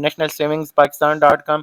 nationalsavingspakistan.com,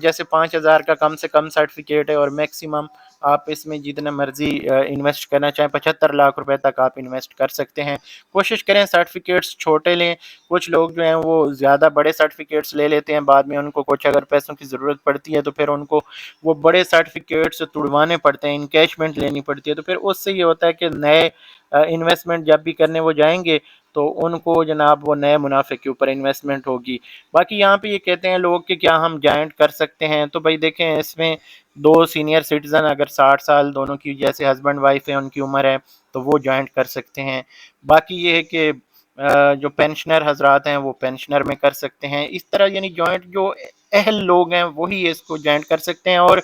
جیسے 5,000 کا کم سے کم سرٹیفکیٹ ہے، اور میکسیمم آپ اس میں جتنا مرضی انویسٹ کرنا چاہیں 75 لاکھ روپے تک آپ انویسٹ کر سکتے ہیں۔ کوشش کریں سرٹیفکیٹس چھوٹے لیں، کچھ لوگ جو ہیں وہ زیادہ بڑے سرٹیفکیٹس لے لیتے ہیں، بعد میں ان کو کچھ اگر پیسوں کی ضرورت پڑتی ہے تو پھر ان کو وہ بڑے سرٹیفکیٹس تڑوانے پڑتے ہیں، انکیشمنٹ لینی پڑتی ہے، تو پھر اس سے یہ ہوتا ہے کہ نئے انویسٹمنٹ جب بھی کرنے وہ جائیں گے تو ان کو جناب وہ نئے منافع کے اوپر انویسٹمنٹ ہوگی۔ باقی یہاں پہ یہ کہتے ہیں لوگ کہ کیا ہم جوائنٹ کر سکتے ہیں، تو بھائی دیکھیں اس میں دو سینئر سٹیزن اگر 60 سال دونوں کی جیسے ہسبینڈ وائف ہے ان کی عمر ہے تو وہ جوائنٹ کر سکتے ہیں۔ باقی یہ ہے کہ جو پینشنر حضرات ہیں وہ پینشنر میں کر سکتے ہیں، اس طرح یعنی جوائنٹ جو اہل لوگ ہیں وہی اس کو جوائنٹ کر سکتے ہیں، اور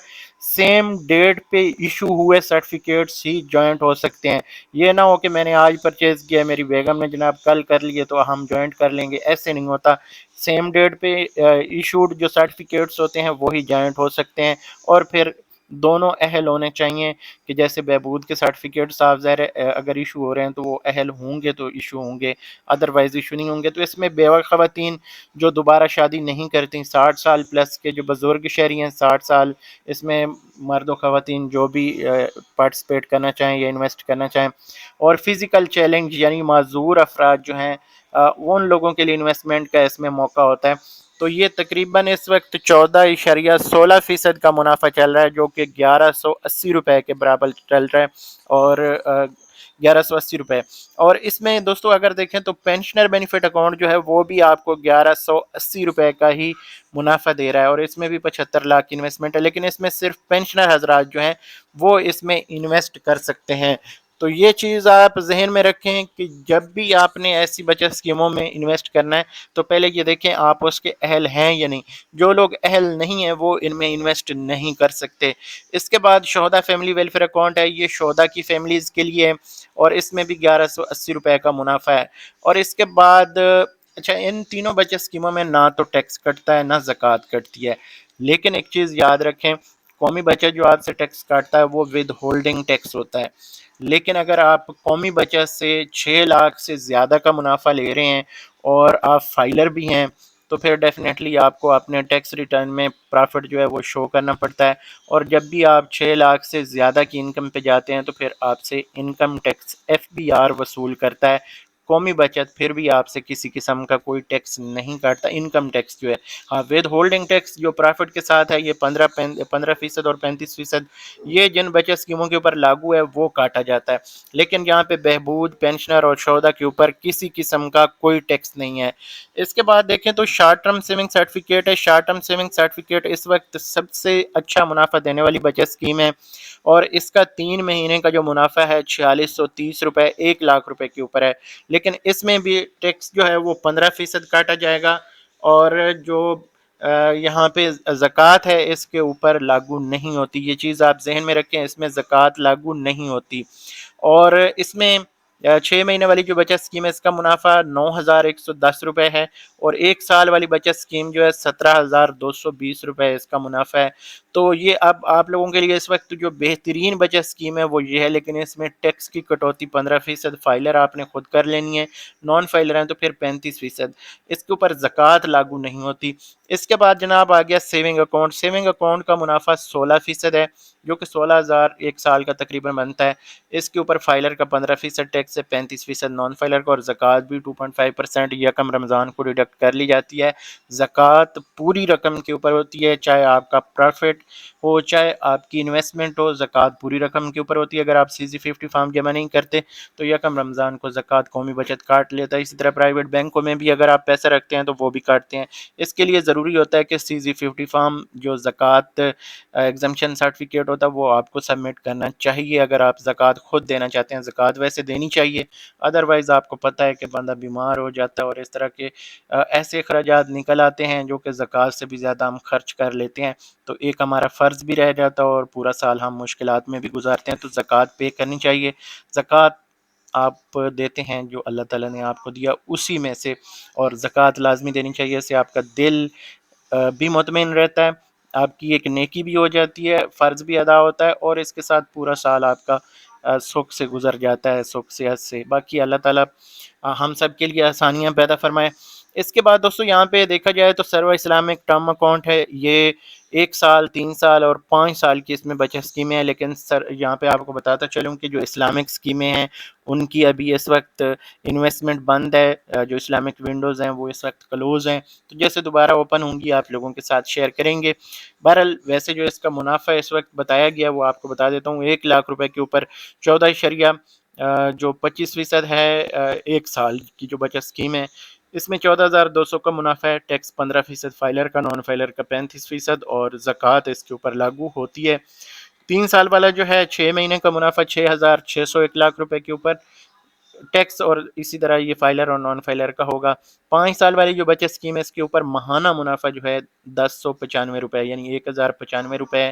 سیم ڈیٹ پہ ایشو ہوئے سرٹیفکیٹس ہی جوائنٹ ہو سکتے ہیں۔ یہ نہ ہو کہ میں نے آج پرچیز کیا میری بیگم نے جناب کل کر لیے تو ہم جوائنٹ کر لیں گے، ایسے نہیں ہوتا۔ سیم ڈیٹ پہ ایشوڈ جو سرٹیفکیٹس ہوتے ہیں وہی جوائنٹ ہو سکتے ہیں، اور پھر دونوں اہل ہونے چاہیے کہ جیسے بہبود کے سرٹیفکیٹ صاحب ظاہر اگر ایشو ہو رہے ہیں تو وہ اہل ہوں گے تو ایشو ہوں گے، ادروائز ایشو نہیں ہوں گے۔ تو اس میں بیوہ خواتین جو دوبارہ شادی نہیں کرتی 60 سال پلس کے جو بزرگ شہری ہیں 60 سال، اس میں مرد و خواتین جو بھی پارٹیسپیٹ کرنا چاہیں یا انویسٹ کرنا چاہیں، اور فزیکل چیلنج یعنی معذور افراد جو ہیں ان لوگوں کے لیے انویسٹمنٹ کا اس میں موقع ہوتا ہے۔ تو یہ تقریباً اس وقت 14.16% کا منافع چل رہا ہے، جو کہ 1180 روپے کے برابر چل رہا ہے، اور 1180 روپے۔ اور اس میں دوستو اگر دیکھیں تو پینشنر بینیفٹ اکاؤنٹ جو ہے وہ بھی آپ کو 1180 روپے کا ہی منافع دے رہا ہے، اور اس میں بھی 75 لاکھ کی انویسٹمنٹ ہے، لیکن اس میں صرف پینشنر حضرات جو ہیں وہ اس میں انویسٹ کر سکتے ہیں۔ تو یہ چیز آپ ذہن میں رکھیں کہ جب بھی آپ نے ایسی بچت اسکیموں میں انویسٹ کرنا ہے تو پہلے یہ دیکھیں آپ اس کے اہل ہیں یا نہیں۔ جو لوگ اہل نہیں ہیں وہ ان میں انویسٹ نہیں کر سکتے۔ اس کے بعد شہداء فیملی ویلفیئر اکاؤنٹ ہے، یہ شہداء کی فیملیز کے لیے ہے، اور اس میں بھی 1180 روپے کا منافع ہے۔ اور اس کے بعد اچھا ان تینوں بچت اسکیموں میں نہ تو ٹیکس کٹتا ہے نہ زکوٰۃ کٹتی ہے، لیکن ایک چیز یاد رکھیں قومی بچت جو آپ سے ٹیکس کاٹتا ہے وہ ود ہولڈنگ ٹیکس ہوتا ہے، لیکن اگر آپ قومی بچت سے 6 لاکھ سے زیادہ کا منافع لے رہے ہیں اور آپ فائلر بھی ہیں تو پھر ڈیفینیٹلی آپ کو اپنے ٹیکس ریٹرن میں پرافٹ جو ہے وہ شو کرنا پڑتا ہے، اور جب بھی آپ 6 لاکھ سے زیادہ کی انکم پہ جاتے ہیں تو پھر آپ سے انکم ٹیکس FBR وصول کرتا ہے۔ قومی بچت پھر بھی آپ سے کسی قسم کا کوئی ٹیکس نہیں کاٹتا، انکم ٹیکس جو ہے۔ ہاں ود ہولڈنگ ٹیکس جو پرافٹ کے ساتھ ہے یہ 15% اور 35%، یہ جن بچت اسکیموں کے اوپر لاگو ہے وہ کاٹا جاتا ہے، لیکن یہاں پہ بہبود پینشنر اور شہداء کے اوپر کسی قسم کا کوئی ٹیکس نہیں ہے۔ اس کے بعد دیکھیں تو شارٹ ٹرم سیونگ سرٹیفکیٹ ہے، شارٹ ٹرم سیونگ سرٹیفکیٹ اس وقت سب سے اچھا منافع دینے والی بچت اسکیم ہے، اور اس کا 3 مہینے کا جو منافع ہے 4630 روپے 1 لاکھ روپے کے اوپر ہے، لیکن اس میں بھی ٹیکس جو ہے وہ 15% کاٹا جائے گا، اور جو یہاں پہ زکوٰۃ ہے اس کے اوپر لاگو نہیں ہوتی۔ یہ چیز آپ ذہن میں رکھیں، اس میں زکوٰۃ لاگو نہیں ہوتی۔ اور اس میں 6 مہینے والی جو بچت اسکیم ہے اس کا منافع 9110 روپے ہے، اور 1 سال والی بچت اسکیم جو ہے 17220 روپے اس کا منافع ہے۔ تو یہ اب آپ لوگوں کے لیے اس وقت جو بہترین بچت اسکیم ہے وہ یہ ہے، لیکن اس میں ٹیکس کی کٹوتی 15%، فائلر آپ نے خود کر لینی ہے، نان فائلر ہیں تو پھر 35%، اس کے اوپر زکوٰۃ لاگو نہیں ہوتی۔ اس کے بعد جناب آ گیا سیونگ اکاؤنٹ۔ سیونگ اکاؤنٹ کا منافع 16% ہے، جو کہ 16,000 ایک سال کا تقریباً بنتا ہے۔ اس کے اوپر فائلر کا 15% ٹیکس ہے، 35% نان فائلر کا، اور زکوٰۃ بھی 2.5% یکم رمضان کو ڈیڈکٹ کر لی جاتی ہے۔ زکوٰۃ پوری رقم کے اوپر ہوتی ہے، چاہے آپ کا پروفٹ ہو چاہے آپ کی انویسٹمنٹ ہو، زکوٰۃ پوری رقم کے اوپر ہوتی ہے۔ اگر آپ CZ50 فارم جمع نہیں کرتے تو یکم رمضان کو زکوٰۃ قومی بچت کاٹ لیتا ہے۔ اسی طرح پرائیویٹ بینکوں میں بھی اگر آپ پیسہ رکھتے ہیں تو وہ بھی کاٹتے ہیں۔ اس کے لیے ضروری ہوتا ہے کہ CZ50 فارم جو زکوٰۃ ایگزمپشن سرٹیفکیٹ ہوتا ہے وہ آپ کو سبمٹ کرنا چاہیے اگر آپ زکوٰۃ خود دینا چاہتے ہیں۔ زکوٰۃ ویسے دینی چاہیے، ادروائز آپ کو پتہ ہے کہ بندہ بیمار ہو جاتا ہے اور اس طرح کے ایسے اخراجات نکل آتے ہیں جو کہ زکوٰۃ سے بھی زیادہ ہم خرچ کر لیتے ہیں، تو ایک ہمارا فرض بھی رہ جاتا ہے اور پورا سال ہم مشکلات میں بھی گزارتے ہیں، تو زکوٰۃ پے کرنی چاہیے۔ زکوٰۃ آپ دیتے ہیں جو اللہ تعالیٰ نے آپ کو دیا اسی میں سے، اور زکوٰۃ لازمی دینی چاہیے، اس سے آپ کا دل بھی مطمئن رہتا ہے، آپ کی ایک نیکی بھی ہو جاتی ہے، فرض بھی ادا ہوتا ہے، اور اس کے ساتھ پورا سال آپ کا سکھ سے گزر جاتا ہے، سکھ صحت سے۔ باقی اللہ تعالیٰ ہم سب کے لیے آسانیاں پیدا فرمائے۔ اس کے بعد دوستوں یہاں پہ دیکھا جائے تو سرو اسلامک ٹرم اکاؤنٹ ہے، یہ 1 سال، 3 سال اور 5 سال کی اس میں بچت اسکیمیں ہیں، لیکن سر یہاں پہ آپ کو بتاتا چلوں کہ جو اسلامک اسکیمیں ہیں ان کی ابھی اس وقت انویسٹمنٹ بند ہے، جو اسلامک ونڈوز ہیں وہ اس وقت کلوز ہیں، تو جیسے دوبارہ اوپن ہوں گی آپ لوگوں کے ساتھ شیئر کریں گے۔ بہرحال ویسے جو اس کا منافع اس وقت بتایا گیا وہ آپ کو بتا دیتا ہوں، 1 لاکھ روپے کے اوپر 14 جو 25% ہے 1 سال کی جو بچت اسکیم ہے، اس میں 14,200 کا منافع ہے، ٹیکس 15% فائلر کا، نان فائلر کا 35% اور زکوٰۃ اس کے اوپر لاگو ہوتی ہے۔ 3 سال والا جو ہے 6 مہینے کا منافع 6,600 1 لاکھ روپے کے اوپر، ٹیکس اور اسی طرح یہ فائلر اور نان فائلر کا ہوگا۔ 5 سال والی جو بچت اسکیم ہے اس کے اوپر ماہانہ منافع جو ہے 1095 روپے، یعنی 1095 روپے،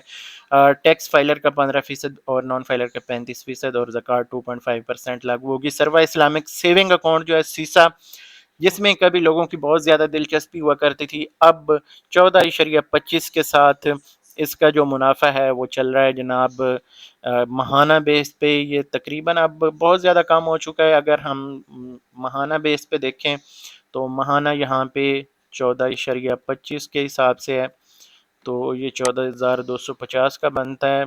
ٹیکس فائلر کا 15% اور نان فائلر کا 35% اور زکوٰۃ 2.5% لاگو ہوگی۔ سروا اسلامک سیونگ اکاؤنٹ جو ہے سیسا، جس میں کبھی لوگوں کی بہت زیادہ دلچسپی ہوا کرتی تھی، اب 14.25 کے ساتھ اس کا جو منافع ہے وہ چل رہا ہے جناب ماہانہ بیس پہ، یہ تقریباً اب بہت زیادہ کام ہو چکا ہے۔ اگر ہم ماہانہ بیس پہ دیکھیں تو ماہانہ یہاں پہ 14.25 کے حساب سے ہے، تو یہ 14,250 کا بنتا ہے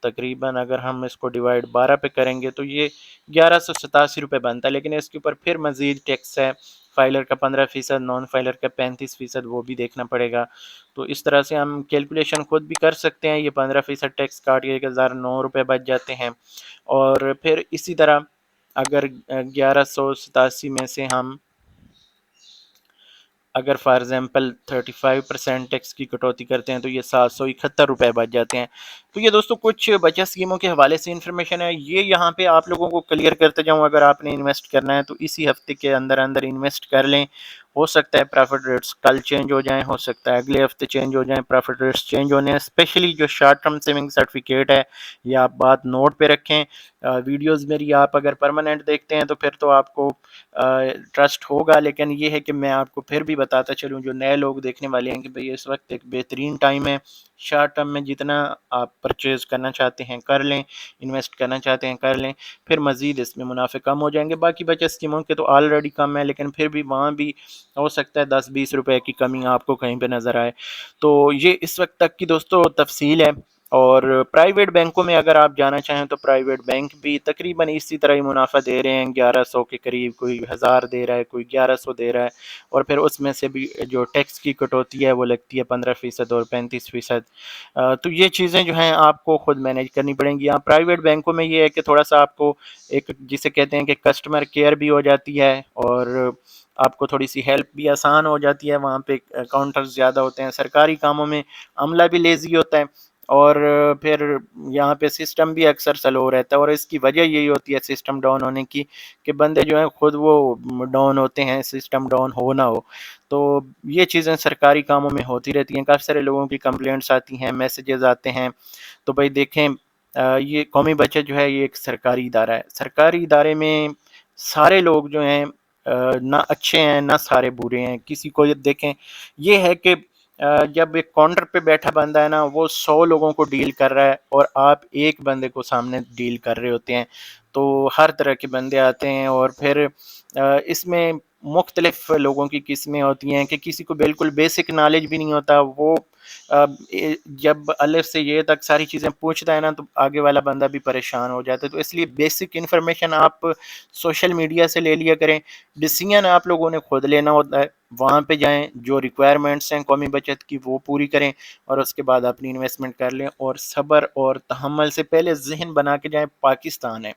تقریباً۔ اگر ہم اس کو ڈیوائڈ 12 پہ کریں گے تو یہ 1187 روپے بنتا ہے، لیکن اس کے اوپر پھر مزید ٹیکس ہے، فائلر کا 15%، نان فائلر کا 35%، وہ بھی دیکھنا پڑے گا۔ تو اس طرح سے ہم کیلکولیشن خود بھی کر سکتے ہیں، یہ 15% ٹیکس کاٹ کے 1,009 روپے بچ جاتے ہیں، اور پھر اسی طرح اگر 1187 میں سے ہم اگر فار ایگزامپل 35% ٹیکس کی کٹوتی کرتے ہیں تو یہ 771 روپے بچ جاتے ہیں۔ تو یہ دوستوں کچھ بچت اسکیموں کے حوالے سے انفارمیشن ہے، یہ یہاں پہ آپ لوگوں کو کلیئر کرتے جاؤں۔ اگر آپ نے انویسٹ کرنا ہے تو اسی ہفتے کے اندر اندر انویسٹ کر لیں، ہو سکتا ہے پرافٹ ریٹس کل چینج ہو جائیں، ہو سکتا ہے اگلے ہفتے چینج ہو جائیں، پرافٹ ریٹس چینج ہونے ہیں۔ اسپیشلی جو شارٹ ٹرم سیونگ سرٹیفکیٹ ہے یہ آپ بات نوٹ پہ رکھیں، ویڈیوز میری آپ اگر پرماننٹ دیکھتے ہیں تو پھر تو آپ کو ٹرسٹ ہوگا، لیکن یہ ہے کہ میں آپ کو پھر بھی بتاتا چلوں جو نئے لوگ دیکھنے والے ہیں کہ بھئی اس وقت ایک بہترین ٹائم ہے، شارٹ ٹرم میں جتنا آپ پرچیز کرنا چاہتے ہیں کر لیں، انویسٹ کرنا چاہتے ہیں کر لیں، پھر مزید اس میں منافع کم ہو جائیں گے۔ باقی بچت اسکیموں کے تو آلریڈی کم ہے، لیکن پھر بھی وہاں بھی ہو سکتا ہے 10-20 روپے کی کمی آپ کو کہیں پہ نظر آئے۔ تو یہ اس وقت تک کی دوستوں تفصیل ہے، اور پرائیویٹ بینکوں میں اگر آپ جانا چاہیں تو پرائیویٹ بینک بھی تقریباً اسی طرح ہی منافع دے رہے ہیں، 1100 کے قریب، کوئی 1000 دے رہا ہے، کوئی 1100 دے رہا ہے، اور پھر اس میں سے بھی جو ٹیکس کی کٹوتی ہے وہ لگتی ہے 15% اور 35%۔ تو یہ چیزیں جو ہیں آپ کو خود مینیج کرنی پڑیں گی۔ یہاں پرائیویٹ بینکوں میں یہ ہے کہ تھوڑا سا آپ کو ایک جسے کہتے ہیں کہ کسٹمر کیئر بھی ہو جاتی ہے، اور آپ کو تھوڑی سی ہیلپ بھی آسان ہو جاتی ہے، وہاں پہ کاؤنٹرز زیادہ ہوتے ہیں۔ سرکاری کاموں میں عملہ بھی لیزی ہوتا ہے، اور پھر یہاں پہ سسٹم بھی اکثر سلو رہتا ہے، اور اس کی وجہ یہی ہوتی ہے سسٹم ڈاؤن ہونے کی کہ بندے جو ہیں خود وہ ڈاؤن ہوتے ہیں، سسٹم ڈاؤن ہو نہ ہو۔ تو یہ چیزیں سرکاری کاموں میں ہوتی رہتی ہیں، کافی سارے لوگوں کی کمپلینٹس آتی ہیں، میسیجز آتے ہیں۔ تو بھائی دیکھیں یہ قومی بچت جو ہے یہ ایک سرکاری ادارہ ہے، سرکاری ادارے میں سارے لوگ جو ہیں نہ اچھے ہیں نہ سارے برے ہیں، کسی کو دیکھیں یہ ہے کہ جب ایک کاؤنٹر پہ بیٹھا بندہ ہے نا وہ 100 لوگوں کو ڈیل کر رہا ہے، اور آپ ایک بندے کو سامنے ڈیل کر رہے ہوتے ہیں، تو ہر طرح کے بندے آتے ہیں، اور پھر اس میں مختلف لوگوں کی قسمیں ہوتی ہیں کہ کسی کو بالکل بیسک نالج بھی نہیں ہوتا، وہ جب الف سے یہ تک ساری چیزیں پوچھتا ہے نا تو آگے والا بندہ بھی پریشان ہو جاتا ہے۔ تو اس لیے بیسک انفارمیشن آپ سوشل میڈیا سے لے لیا کریں، ڈیسیژن آپ لوگوں نے خود لینا ہوتا ہے، وہاں پہ جائیں، جو ریکوائرمنٹس ہیں قومی بچت کی وہ پوری کریں، اور اس کے بعد اپنی انویسٹمنٹ کر لیں، اور صبر اور تحمل سے پہلے ذہن بنا کے جائیں پاکستان ہے۔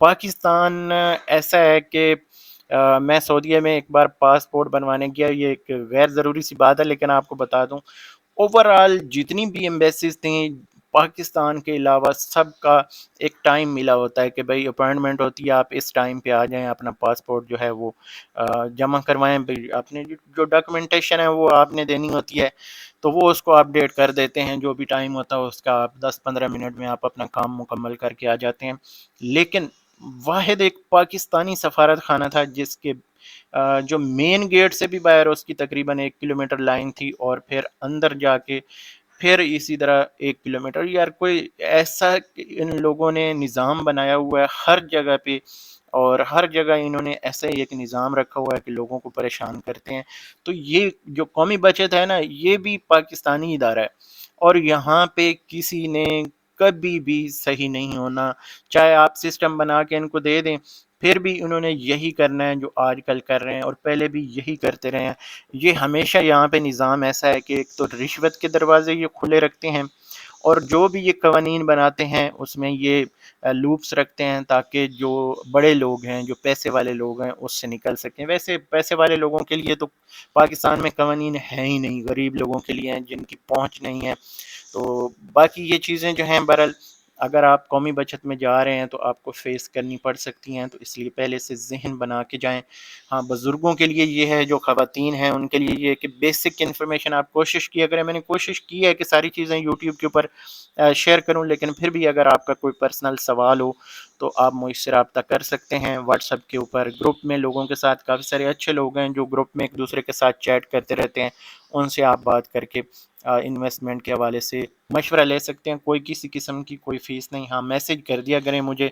پاکستان ایسا ہے کہ میں سعودیہ میں ایک بار پاسپورٹ بنوانے گیا، یہ ایک غیر ضروری سی بات ہے لیکن آپ کو بتا دوں، اوور آل جتنی بھی ایمبیسیز تھیں پاکستان کے علاوہ سب کا ایک ٹائم ملا ہوتا ہے کہ بھئی اپائنٹمنٹ ہوتی ہے، آپ اس ٹائم پہ آ جائیں، اپنا پاسپورٹ جو ہے وہ جمع کروائیں، اپنے جو ڈاکومنٹیشن ہے وہ آپ نے دینی ہوتی ہے، تو وہ اس کو اپڈیٹ کر دیتے ہیں، جو بھی ٹائم ہوتا ہے اس کا، آپ 10-15 منٹ میں آپ اپنا کام مکمل کر کے آ جاتے ہیں۔ لیکن واحد ایک پاکستانی سفارت خانہ تھا جس کے جو مین گیٹ سے بھی باہر اس کی تقریباً 1 کلومیٹر لائن تھی، اور پھر اندر جا کے پھر اسی طرح 1 کلومیٹر۔ یار کوئی ایسا ان لوگوں نے نظام بنایا ہوا ہے ہر جگہ پہ اور ہر جگہ انہوں نے ایسا ہی ایک نظام رکھا ہوا ہے کہ لوگوں کو پریشان کرتے ہیں۔ تو یہ جو قومی بچت ہے نا، یہ بھی پاکستانی ادارہ ہے، اور یہاں پہ کسی نے کبھی بھی صحیح نہیں ہونا، چاہے آپ سسٹم بنا کے ان کو دے دیں، پھر بھی انہوں نے یہی کرنا ہے جو آج کل کر رہے ہیں، اور پہلے بھی یہی کرتے رہے ہیں۔ یہ ہمیشہ یہاں پہ نظام ایسا ہے کہ ایک تو رشوت کے دروازے یہ کھلے رکھتے ہیں، اور جو بھی یہ قوانین بناتے ہیں اس میں یہ لوپس رکھتے ہیں تاکہ جو بڑے لوگ ہیں، جو پیسے والے لوگ ہیں، اس سے نکل سکیں۔ ویسے پیسے والے لوگوں کے لیے تو پاکستان میں قوانین ہیں ہی نہیں، غریب لوگوں کے لیے ہیں جن کی پہنچ نہیں ہے۔ تو باقی یہ چیزیں جو ہیں، بہرحال اگر آپ قومی بچت میں جا رہے ہیں تو آپ کو فیس کرنی پڑ سکتی ہیں، تو اس لیے پہلے سے ذہن بنا کے جائیں۔ ہاں، بزرگوں کے لیے یہ ہے، جو خواتین ہیں ان کے لیے یہ ہے کہ بیسک انفارمیشن آپ کوشش کیا کریں۔ میں نے کوشش کی ہے کہ ساری چیزیں یوٹیوب کے اوپر شیئر کروں، لیکن پھر بھی اگر آپ کا کوئی پرسنل سوال ہو تو آپ مجھ سے رابطہ کر سکتے ہیں واٹس ایپ کے اوپر۔ گروپ میں لوگوں کے ساتھ کافی سارے اچھے لوگ ہیں جو گروپ میں ایک دوسرے کے ساتھ چیٹ کرتے رہتے ہیں، ان سے آپ بات کر کے انویسٹمنٹ کے حوالے سے مشورہ لے سکتے ہیں۔ کوئی کسی قسم کی کوئی فیس نہیں۔ ہاں، میسج کر دیا کریں مجھے،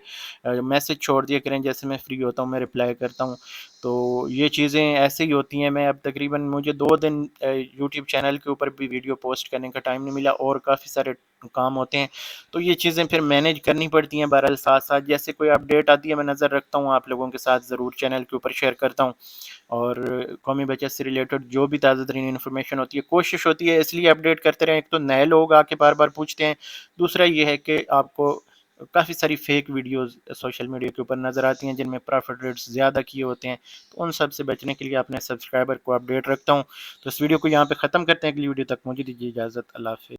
میسج چھوڑ دیا کریں، جیسے میں فری ہوتا ہوں میں رپلائی کرتا ہوں۔ تو یہ چیزیں ایسے ہی ہوتی ہیں۔ میں اب تقریباً مجھے 2 دن یوٹیوب چینل کے اوپر بھی ویڈیو پوسٹ کرنے کا ٹائم نہیں ملا، اور کافی سارے کام ہوتے ہیں، تو یہ چیزیں پھر مینیج کرنی پڑتی ہیں۔ بہرحال ساتھ ساتھ جیسے کوئی اپڈیٹ آتی ہے میں نظر رکھتا ہوں، آپ لوگوں کے ساتھ ضرور چینل کے اوپر شیئر کرتا ہوں، اور قومی بچت سے ریلیٹڈ جو بھی تازہ ترین انفارمیشن ہوتی ہے کوشش ہوتی ہے اس لیے اپڈیٹ کرتے رہیں۔ ایک تو نئے لوگ آ کے بار بار پوچھتے ہیں، دوسرا یہ ہے کہ آپ کو کافی ساری فیک ویڈیوز سوشل میڈیا کے اوپر نظر آتی ہیں جن میں پروفٹ ریٹس زیادہ کیے ہوتے ہیں، تو ان سب سے بچنے کے لیے اپنے سبسکرائبر کو اپڈیٹ رکھتا ہوں۔ تو اس ویڈیو کو یہاں پہ ختم کرتے ہیں، اگلی ویڈیو تک مجھے دیجیے اجازت۔ اللہ حافظ۔